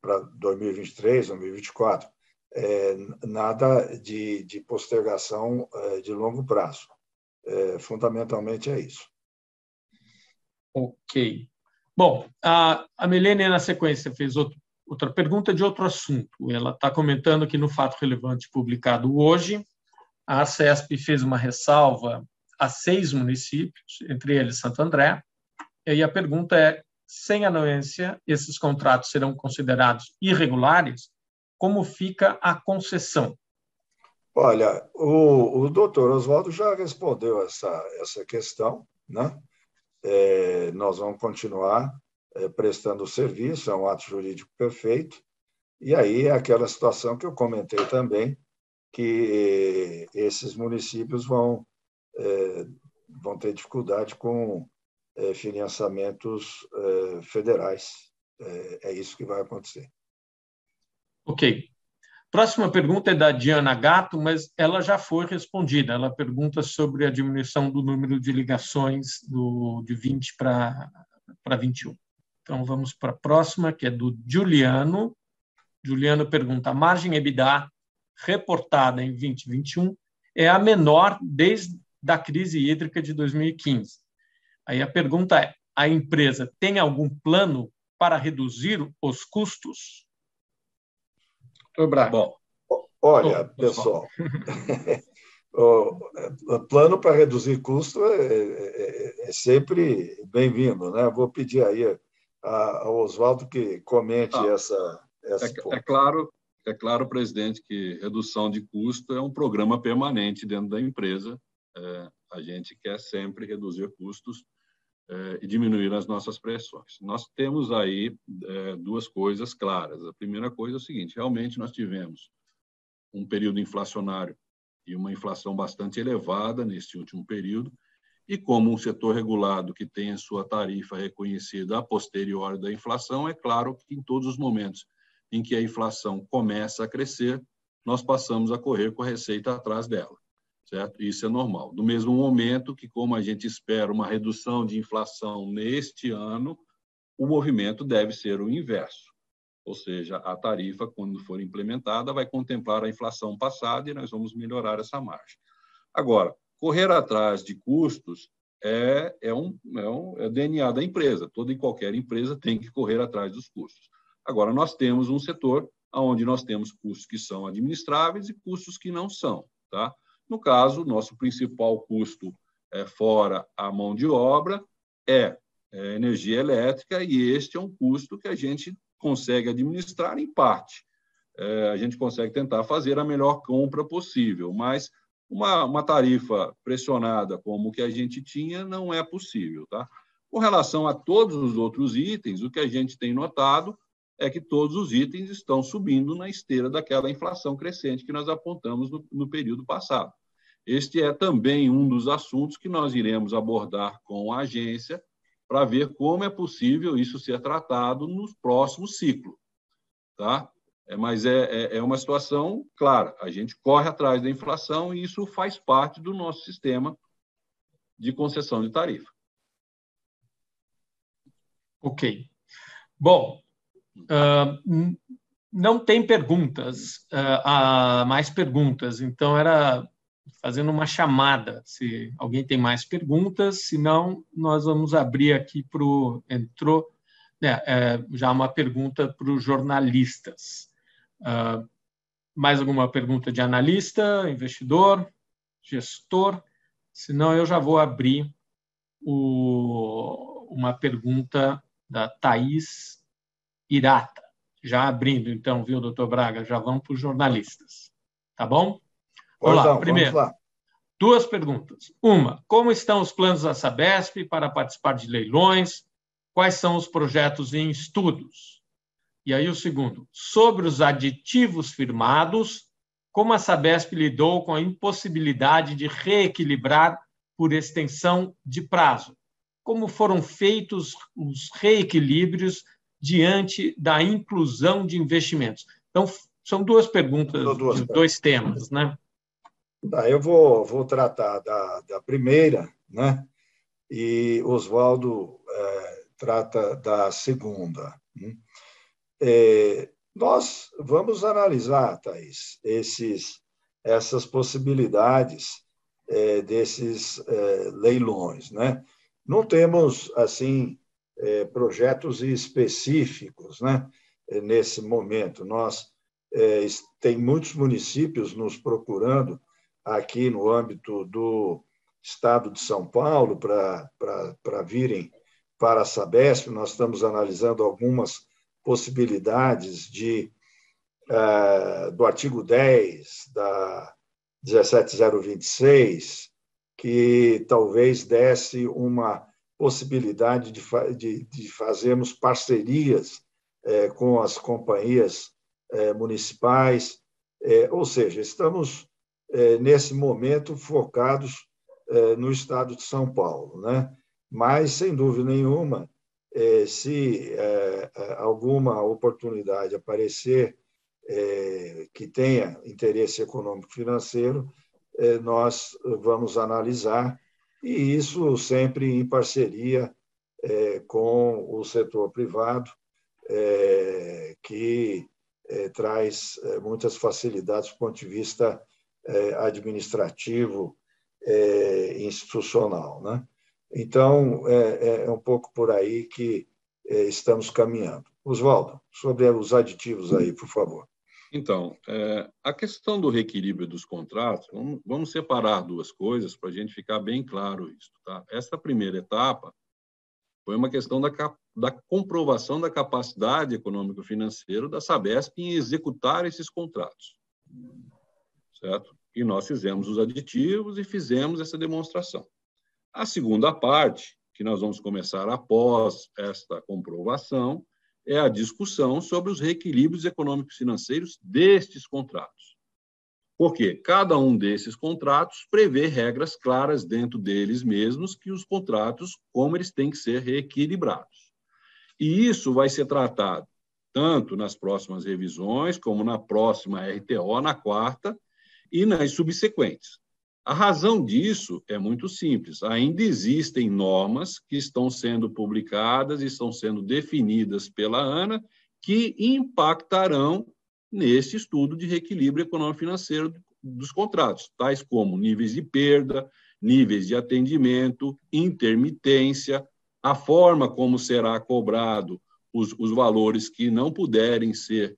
para 2023, 2024. Nada de postergação de longo prazo. Fundamentalmente é isso. Ok. Bom, a Milene, na sequência, fez outra pergunta de outro assunto. Ela está comentando que, no fato relevante publicado hoje, a Arcesp fez uma ressalva a 6 municípios, entre eles Santo André, e aí a pergunta é: sem anuência, esses contratos serão considerados irregulares? Como fica a concessão? Olha, o doutor Oswaldo já respondeu essa questão, né? Nós vamos continuar prestando o serviço, é um ato jurídico perfeito, e aí é aquela situação que eu comentei também, que esses municípios vão ter dificuldade com financiamentos federais. É isso que vai acontecer. Ok. Próxima pergunta é da Diana Gatto, mas ela já foi respondida. Ela pergunta sobre a diminuição do número de ligações de 20 para 21. Então, vamos para a próxima, que é do Juliano. Juliano pergunta: a margem EBITDA reportada em 2021 é a menor desde a crise hídrica de 2015. Aí a pergunta é: a empresa tem algum plano para reduzir os custos? Bom, olha, pessoal, o plano para reduzir custo é sempre bem-vindo, né? Vou pedir aí ao Oswaldo que comente essa É claro, presidente, que redução de custo é um programa permanente dentro da empresa. A gente quer sempre reduzir custos e diminuir as nossas pressões. Nós temos aí duas coisas claras. A primeira coisa é o seguinte: realmente nós tivemos um período inflacionário e uma inflação bastante elevada neste último período, e como um setor regulado que tem a sua tarifa reconhecida a posteriori da inflação, é claro que em todos os momentos em que a inflação começa a crescer, nós passamos a correr com a receita atrás dela, certo? Isso é normal. No mesmo momento que, como a gente espera uma redução de inflação neste ano, o movimento deve ser o inverso. Ou seja, a tarifa, quando for implementada, vai contemplar a inflação passada e nós vamos melhorar essa margem. Agora, correr atrás de custos é DNA da empresa. Toda e qualquer empresa tem que correr atrás dos custos. Agora, nós temos um setor onde nós temos custos que são administráveis e custos que não são. Tá? No caso, nosso principal custo fora a mão de obra é energia elétrica, e este é um custo que a gente consegue administrar em parte. A gente consegue tentar fazer a melhor compra possível, mas uma tarifa pressionada como que a gente tinha não é possível. Tá? Com relação a todos os outros itens, o que a gente tem notado é que todos os itens estão subindo na esteira daquela inflação crescente que nós apontamos no período passado. Este é também um dos assuntos que nós iremos abordar com a agência para ver como é possível isso ser tratado no próximo ciclo. Tá? Mas é uma situação clara. A gente corre atrás da inflação e isso faz parte do nosso sistema de concessão de tarifa. Ok. Bom, não tem perguntas, mais perguntas, então era fazendo uma chamada, se alguém tem mais perguntas, se não, nós vamos abrir aqui para o... Entrou já uma pergunta para os jornalistas. Mais alguma pergunta de analista, investidor, gestor? Se não, eu já vou abrir uma pergunta da Thaís Irata. Já abrindo, então, viu, doutor Braga? Já vamos para os jornalistas. Tá bom? Vamos lá. Primeiro, vamos lá. Duas perguntas. Uma, como estão os planos da Sabesp para participar de leilões? Quais são os projetos em estudos? E aí o segundo, sobre os aditivos firmados, como a Sabesp lidou com a impossibilidade de reequilibrar por extensão de prazo? Como foram feitos os reequilíbrios diante da inclusão de investimentos? Então, são duas perguntas de dois temas, né? Eu vou tratar da primeira, né? E Oswaldo trata da segunda. Nós vamos analisar, Thaís, essas possibilidades desses leilões, né? Não temos, assim, projetos específicos, né? Nesse momento. Tem muitos municípios nos procurando aqui no âmbito do Estado de São Paulo para virem para a Sabesp. Nós estamos analisando algumas possibilidades do artigo 10 da 17026, que talvez desse uma possibilidade de fazermos parcerias com as companhias municipais Ou seja, estamos, nesse momento, focados no estado de São Paulo, né? Mas, sem dúvida nenhuma, se alguma oportunidade aparecer que tenha interesse econômico-financeiro, nós vamos analisar, e isso sempre em parceria com o setor privado, que traz muitas facilidades do ponto de vista administrativo e institucional, né? Então, é um pouco por aí que estamos caminhando. Oswaldo, sobre os aditivos aí, por favor. Então, a questão do reequilíbrio dos contratos, vamos separar duas coisas para a gente ficar bem claro isso. Tá? Essa primeira etapa foi uma questão da comprovação da capacidade econômico-financeira da Sabesp em executar esses contratos. Certo? E nós fizemos os aditivos e fizemos essa demonstração. A segunda parte, que nós vamos começar após esta comprovação, é a discussão sobre os reequilíbrios econômicos financeiros destes contratos. Porque cada um desses contratos prevê regras claras dentro deles mesmos que os contratos, como eles têm que ser reequilibrados. E isso vai ser tratado tanto nas próximas revisões, como na próxima RTO, na quarta, e nas subsequentes. A razão disso é muito simples. Ainda existem normas que estão sendo publicadas e estão sendo definidas pela ANA que impactarão nesse estudo de reequilíbrio econômico-financeiro dos contratos, tais como níveis de perda, níveis de atendimento, intermitência, a forma como será cobrado os valores que não puderem ser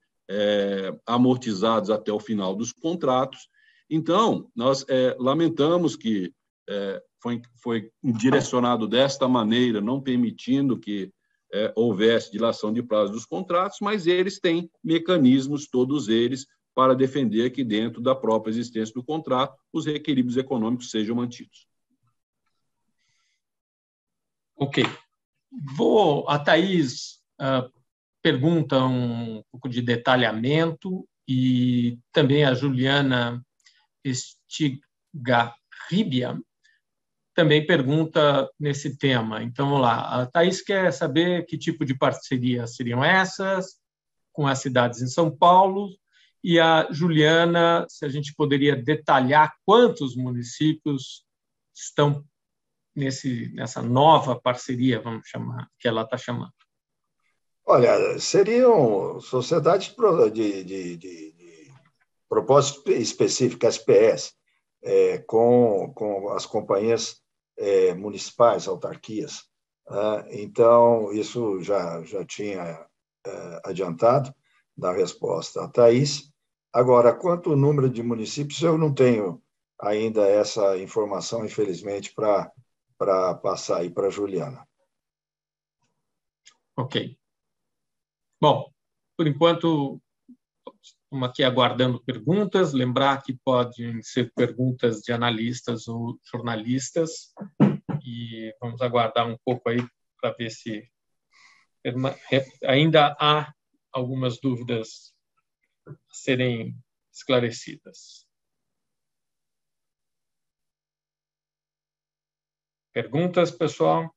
amortizados até o final dos contratos. Então, nós lamentamos que foi direcionado desta maneira, não permitindo que houvesse dilação de prazo dos contratos, mas eles têm mecanismos, todos eles, para defender que dentro da própria existência do contrato os reequilíbrios econômicos sejam mantidos. Ok. A Thaís pergunta um pouco de detalhamento e também a Juliana Estigarribia também pergunta nesse tema. Então, vamos lá. A Thaís quer saber que tipo de parceria seriam essas com as cidades em São Paulo, e a Juliana, se a gente poderia detalhar quantos municípios estão nessa nova parceria, vamos chamar, que ela está chamando. Olha, seriam sociedades de propósito específico, SPS, com as companhias municipais, autarquias. Então, isso já tinha adiantado da resposta à Thaís. Agora, quanto ao número de municípios, eu não tenho ainda essa informação, infelizmente, para passar aí para a Juliana. Ok. Bom, por enquanto, estamos aqui aguardando perguntas. Lembrar que podem ser perguntas de analistas ou jornalistas. E vamos aguardar um pouco aí para ver se ainda há algumas dúvidas a serem esclarecidas. Perguntas, pessoal?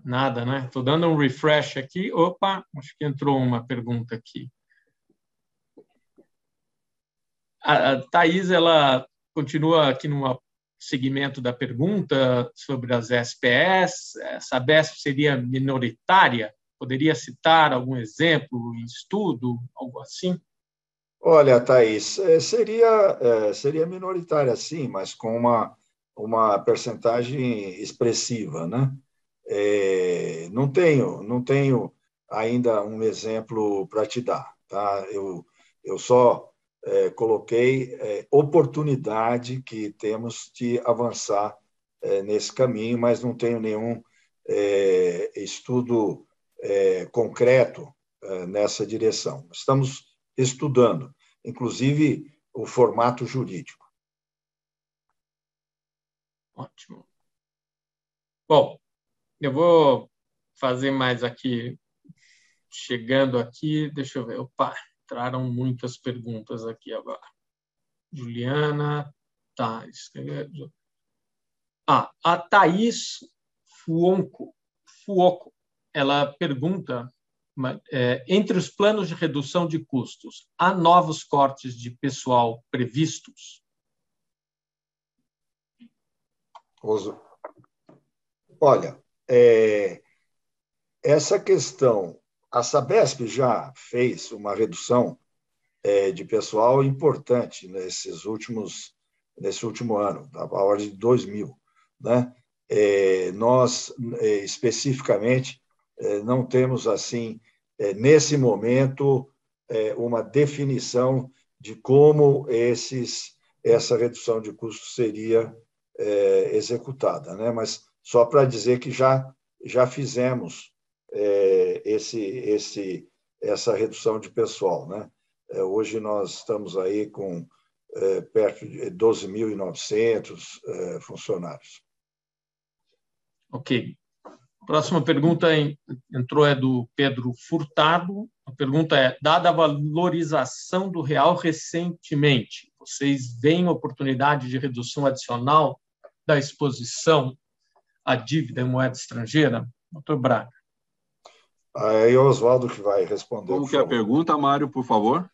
Nada, né? Estou dando um refresh aqui. Opa, acho que entrou uma pergunta aqui. A Thaís, ela continua aqui no segmento da pergunta sobre as SPS. A Sabesp seria minoritária? Poderia citar algum exemplo em estudo, algo assim? Olha, Thaís, seria minoritária, sim, mas com uma percentagem expressiva, né? Não tenho ainda um exemplo para te dar, tá? Eu só coloquei oportunidade que temos de avançar nesse caminho, mas não tenho nenhum estudo concreto nessa direção. Estamos estudando, inclusive o formato jurídico. Ótimo. Bom, eu vou fazer mais aqui, chegando aqui, deixa eu ver. Opa, entraram muitas perguntas aqui agora. Juliana, tá. A Thaís Fuoco, ela pergunta, entre os planos de redução de custos, há novos cortes de pessoal previstos? Olha, essa questão, a Sabesp já fez uma redução de pessoal importante nesse último ano, a ordem de 2.000, né? Nós, especificamente, não temos, assim, nesse momento, uma definição de como essa redução de custos seria executada, né? Mas só para dizer que já fizemos essa redução de pessoal, né? Hoje nós estamos aí com perto de 12.900 funcionários. Ok. Próxima pergunta entrou do Pedro Furtado. A pergunta é: dada a valorização do real recentemente, vocês veem oportunidade de redução adicional da exposição à dívida em moeda estrangeira? Doutor Braga. Aí é o Oswaldo que vai responder. Como que é a pergunta, Mário, por favor?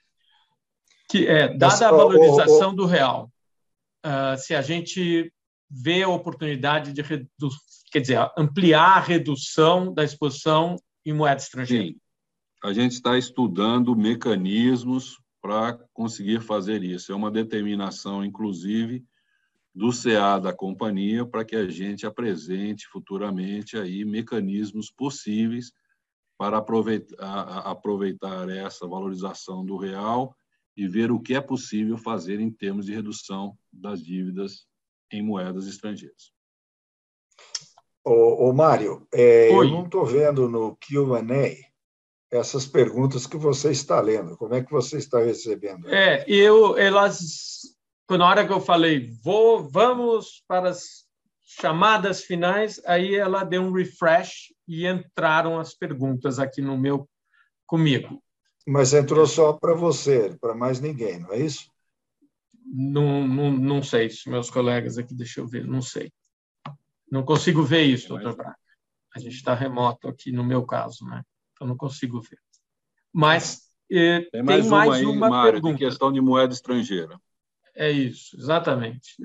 Que dada a valorização do real, se a gente vê a oportunidade de ampliar a redução da exposição em moeda estrangeira. Sim, a gente está estudando mecanismos para conseguir fazer isso. É uma determinação, inclusive, do CA da companhia para que a gente apresente futuramente aí mecanismos possíveis para aproveitar essa valorização do real e ver o que é possível fazer em termos de redução das dívidas em moedas estrangeiras. Mário, eu não estou vendo no Q&A essas perguntas que você está lendo. Como é que você está recebendo? Na hora que eu falei, vamos para as chamadas finais, aí ela deu um refresh e entraram as perguntas aqui comigo. Mas entrou só para você, para mais ninguém, não é isso? Não sei, se meus colegas aqui, deixa eu ver, não sei. Não consigo ver isso, doutor Braga. A gente está remoto aqui, no meu caso, né? Então não consigo ver. Mas tem mais uma Mário, pergunta. De questão de moeda estrangeira. É isso, exatamente.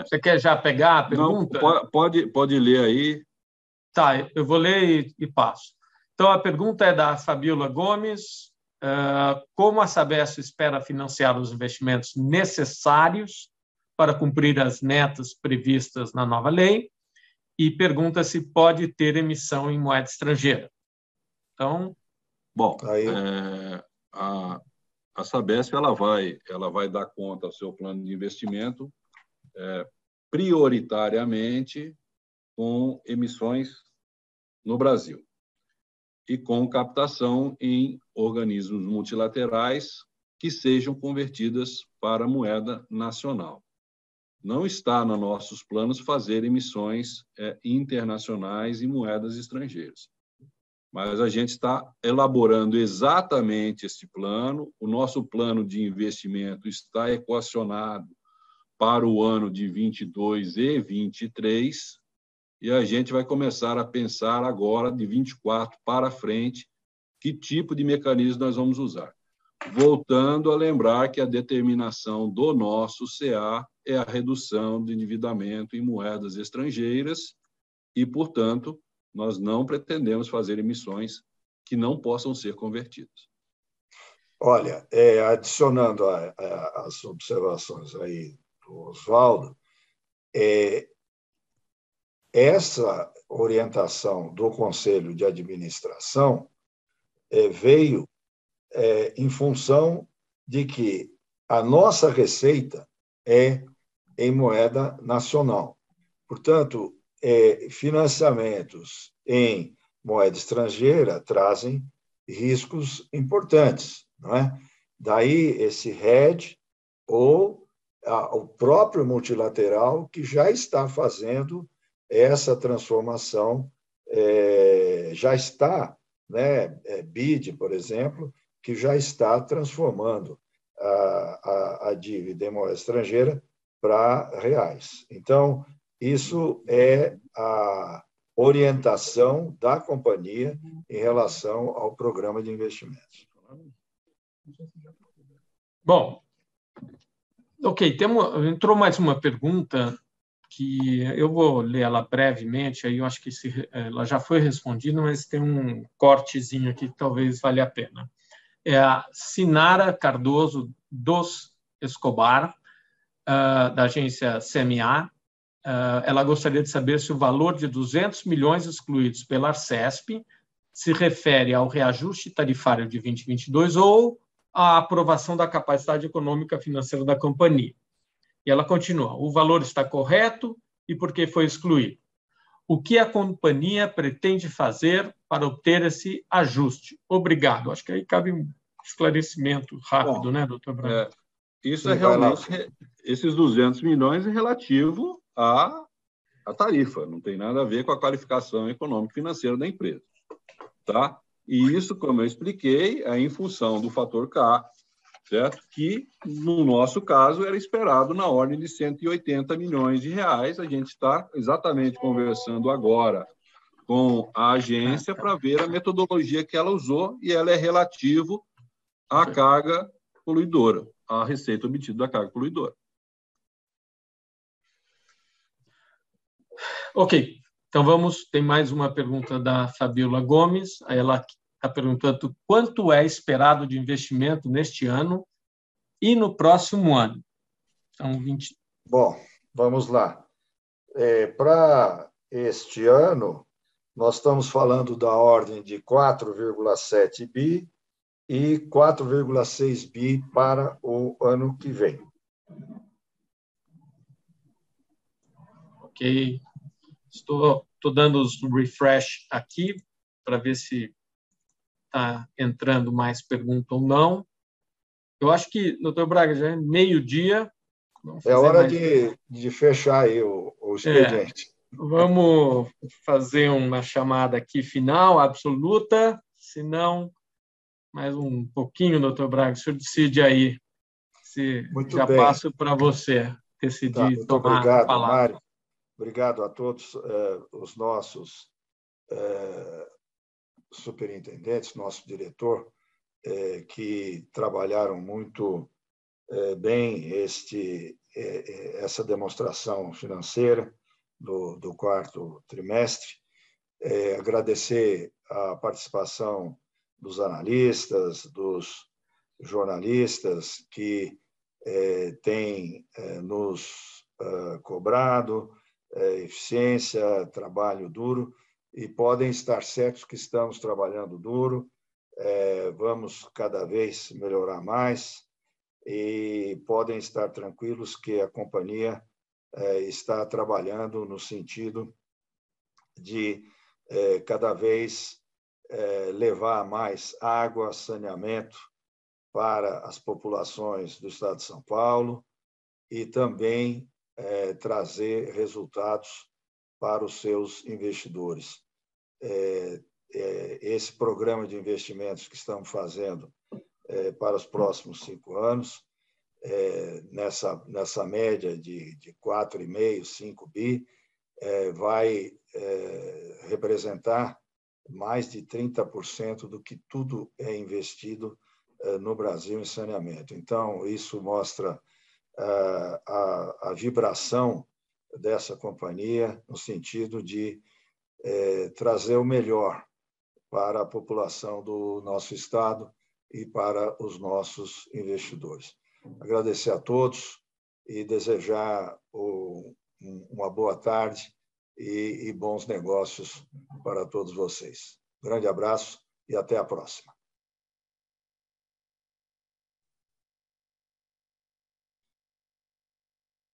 Você quer já pegar a pergunta? Não, pode ler aí. Tá, eu vou ler e passo. Então, a pergunta é da Fabiola Gomes. Como a Sabesp espera financiar os investimentos necessários para cumprir as metas previstas na nova lei? E pergunta se pode ter emissão em moeda estrangeira. Então... Bom, a Sabesp ela vai dar conta ao seu plano de investimento prioritariamente com emissões no Brasil e com captação em organismos multilaterais que sejam convertidas para moeda nacional. Não está nos nossos planos fazer emissões internacionais em moedas estrangeiras. Mas a gente está elaborando exatamente este plano. O nosso plano de investimento está equacionado para o ano de 22 e 23, e a gente vai começar a pensar agora, de 24 para frente, que tipo de mecanismo nós vamos usar. Voltando a lembrar que a determinação do nosso CA é a redução do endividamento em moedas estrangeiras e, portanto, nós não pretendemos fazer emissões que não possam ser convertidas. Olha, adicionando as observações aí do Oswaldo, essa orientação do Conselho de Administração veio em função de que a nossa receita é em moeda nacional. Portanto, financiamentos em moeda estrangeira trazem riscos importantes, não é? Daí esse hedge ou o próprio multilateral que já está fazendo essa transformação já está, né, BID, por exemplo, que já está transformando a dívida em moeda estrangeira para reais. Então, isso é a orientação da companhia em relação ao programa de investimentos. Bom, ok, entrou mais uma pergunta que eu vou ler ela brevemente, aí eu acho que ela já foi respondida, mas tem um cortezinho aqui que talvez valha a pena. É a Sinara Cardoso dos Escobar, da agência CMA. Ela gostaria de saber se o valor de 200 milhões excluídos pela Arcesp se refere ao reajuste tarifário de 2022 ou à aprovação da capacidade econômica financeira da companhia. E ela continua: o valor está correto e por que foi excluído? O que a companhia pretende fazer para obter esse ajuste? Obrigado. Acho que aí cabe um esclarecimento rápido. Bom, né, doutor Branco? Isso é realmente, esses 200 milhões é relativo à tarifa, não tem nada a ver com a qualificação econômica e financeira da empresa. Tá? E isso, como eu expliquei, é em função do fator K, certo? Que, no nosso caso, era esperado na ordem de 180 milhões de reais. A gente está exatamente conversando agora com a agência para ver a metodologia que ela usou e ela é relativo à carga poluidora, à receita obtida da carga poluidora. Ok, então tem mais uma pergunta da Fabiola Gomes. Ela está perguntando quanto é esperado de investimento neste ano e no próximo ano. Então, 20... Bom, vamos lá. Para este ano, nós estamos falando da ordem de 4,7 bi e 4,6 bi para o ano que vem. Ok. Estou dando os refresh aqui para ver se está entrando mais pergunta ou não. Eu acho que, doutor Braga, já é meio-dia. É hora de fechar aí o expediente. Vamos fazer uma chamada aqui final, absoluta. Se não, mais um pouquinho, doutor Braga. O senhor decide aí. Muito já bem. Passo para você decidir muito tomar obrigado, a palavra. Mário. Obrigado a todos os nossos superintendentes, nosso diretor, que trabalharam muito bem essa demonstração financeira do quarto trimestre. Agradecer a participação dos analistas, dos jornalistas que têm nos cobrado eficiência, trabalho duro, e podem estar certos que estamos trabalhando duro, vamos cada vez melhorar mais, e podem estar tranquilos que a companhia está trabalhando no sentido de cada vez levar mais água, saneamento para as populações do Estado de São Paulo e também trazer resultados para os seus investidores. Esse programa de investimentos que estamos fazendo para os próximos 5 anos, nessa média de 4,5, 5 bi, vai representar mais de 30% do que tudo é investido no Brasil em saneamento. Então, isso mostra a vibração dessa companhia no sentido de trazer o melhor para a população do nosso Estado e para os nossos investidores. Agradecer a todos e desejar uma boa tarde e bons negócios para todos vocês. Grande abraço e até a próxima.